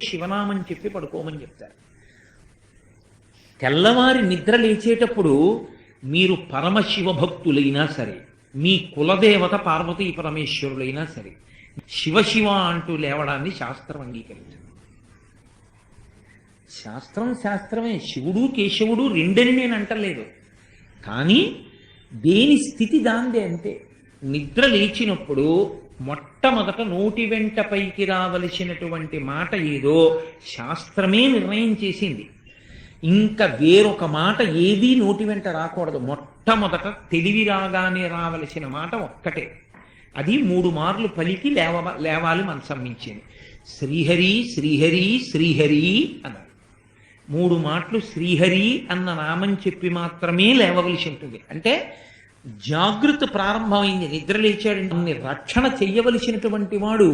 శివనామని చెప్పి పడుకోమని చెప్తారు. తెల్లవారి నిద్ర లేచేటప్పుడు మీరు పరమశివ భక్తులైనా సరే, మీ కులదేవత పార్వతీ పరమేశ్వరులైనా సరే, శివ అంటూ లేవడాన్ని శాస్త్రం అంగీకరించదు. శాస్త్రమే. శివుడు కేశవుడు రెండని నేను అంటలేదు, కానీ దేని స్థితి దాందే అంతే. నిద్ర లేచినప్పుడు మొట్టమొదట నోటి వెంట పైకి రావలసినటువంటి మాట ఏదో శాస్త్రమే నిర్ణయం చేసింది. ఇంకా వేరొక మాట ఏదీ నోటి వెంట రాకూడదు. మొట్టమొదట తెలివి రాగానే రావలసిన మాట ఒక్కటే, అది 3 మార్లు పలికి లేవాలి మనసం మించింది. శ్రీహరి శ్రీహరి శ్రీహరి అన్నారు. 3 మాటలు శ్రీహరి అన్న నామం చెప్పి మాత్రమే లేవవలసి ఉంటుంది. అంటే జాగృతి ప్రారంభమైంది. నిద్ర లేచాడు, రక్షణ చెయ్యవలసినటువంటి వాడు